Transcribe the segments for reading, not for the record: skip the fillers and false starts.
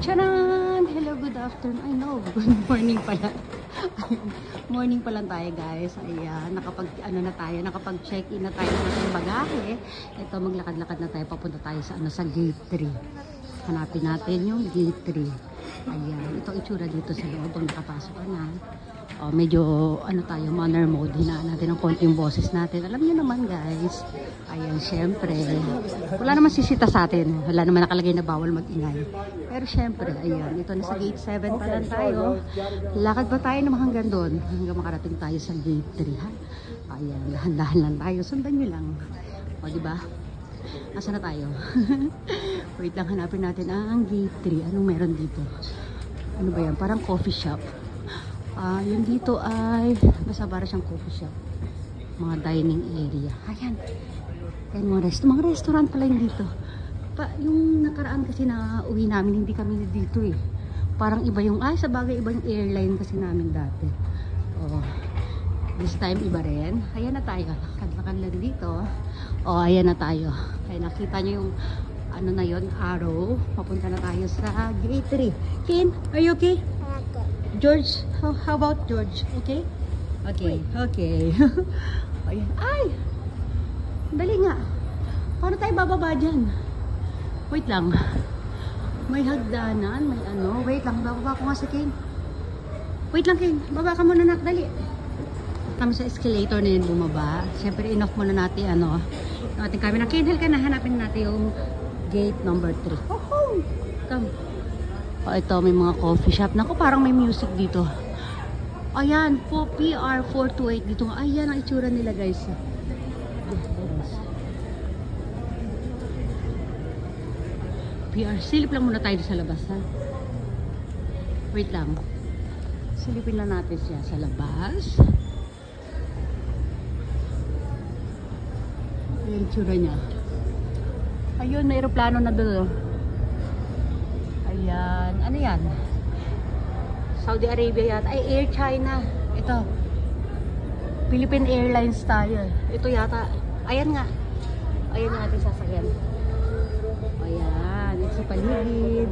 Charan! Hello, good afternoon. I know, good morning pala. Morning pa lang tayo, guys. Ayan, nakapag-check-in na tayo ng ating bagahe. Ito, maglakad-lakad na tayo. Papunta tayo sa gate 3. Hanapin natin yung gate 3. Ayan, ito itsura dito sa loob pag nakapasok ka na. Medyo tayo, manner mode. Hinaan natin ang konting boses natin. Alam niyo naman, guys. Ayan, syempre. Wala naman sisita sa atin. Wala naman nakalagay na bawal mag-ingay. Pero syempre, ayan. Ito na sa gate 7 pa lang tayo. Lakad pa tayo naman hanggang doon. Hanggang makarating tayo sa gate 3. Ha? Ayan, dahan-dahan lang tayo. Sundan nyo lang. O, diba? Asa na tayo? Wait lang, hanapin natin ang gate 3. Anong meron dito? Ano ba yan? Parang coffee shop. Yung dito ay basta para siyang coffee shop, mga dining area. Ayan, ayan mga restaurant pala yung dito. Yung nakaraan kasi na uwi namin, hindi kami dito eh. Parang iba yung, sa bagay iba yung airline kasi namin dati. This time iba rin. Ayan na tayo, lakad-lakad lang dito. Ayan na tayo. Kaya nakita nyo yung ano na yon, arrow. Papunta na tayo sa gate 3. Ken, are you okay? George, how about George? Okay? Okay, okay. Ayan. Ay! Dali nga. Paano tayo bababa dyan? Wait lang. May hagdanan, may ano. Wait lang, bababa ko nga si Ken. Wait lang, Ken. Baba ka muna, nak. Dali. Kami sa escalator na yun bumaba. Siyempre, inoff muna natin, ating camera. Ken, halika na. Hanapin natin yung gate number 3. Oh, come. Ito, may mga coffee shop. Naku, parang may music dito. Ayan, po PR 428 dito. Ayan ang itsura nila, guys. PR, silip lang muna tayo sa labas, ha? Wait lang. Silipin lang natin siya sa labas. Ayan, itsura niya. Ayun, may aeroplano na doon. Ayan. Ano yan? Saudi Arabia yata. Ay, Air China. Ito. Philippine Airlines tayo. Ito yata. Ayan nga. Ayan yung ating sasakyan. Ayan. Ito sa paligid.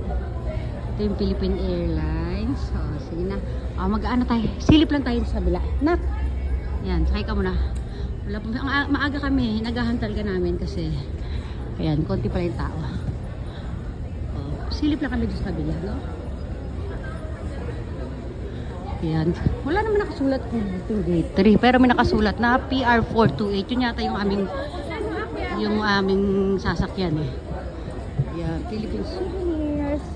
Ito yung Philippine Airlines. Sige na. Mag-ano tayo. Silip lang tayo sa kabila. Nak! Ayan. Sakay ka muna. Maaga kami. Naghahantal ka namin kasi ayan. Konti pala yung tao. Silip lang kami dito sa kabila, no? Ayan. Wala naman nakasulat dito gate 3. Pero may nakasulat na PR 428. Yun yata yung aming sasakyan eh. Ayan. Philippine Souvenirs.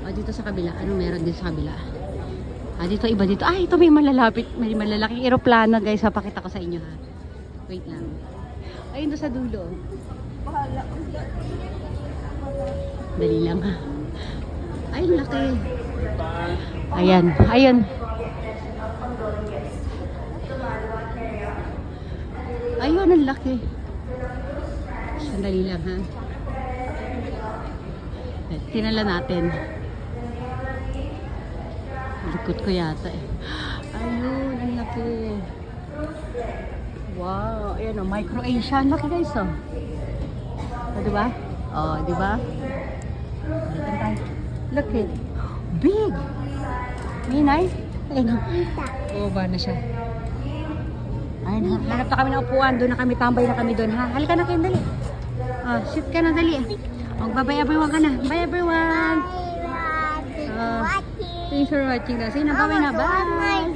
Dito sa kabila. Ano meron dito sa kabila? Dito iba dito. Ito may malalapit. May malalaking aeroplano, guys. Papakita ko sa inyo, ha? Wait lang. Ayun doon sa dulo. Bahala. Dali lang, ha. Ay, laki. Ayan. Ayan. Ayun, ang laki. Sandali lang, ha. Tinala natin. Likod ko yata eh. Ayun, ang laki. Wow. Ayan, micro-Asia. Ang laki, guys, diba? Diba? Look it. Big. Minay. Ayun. Ba na siya. Ayun. Hanap na kami ng upuan. Doon na kami. Tambay na kami doon. Ha? Halika na kayo. Dali. Sit ka na. Dali. Bye-bye everyone ka na. Bye everyone. Thanks for watching. Sige na. Bye-bye na. Bye.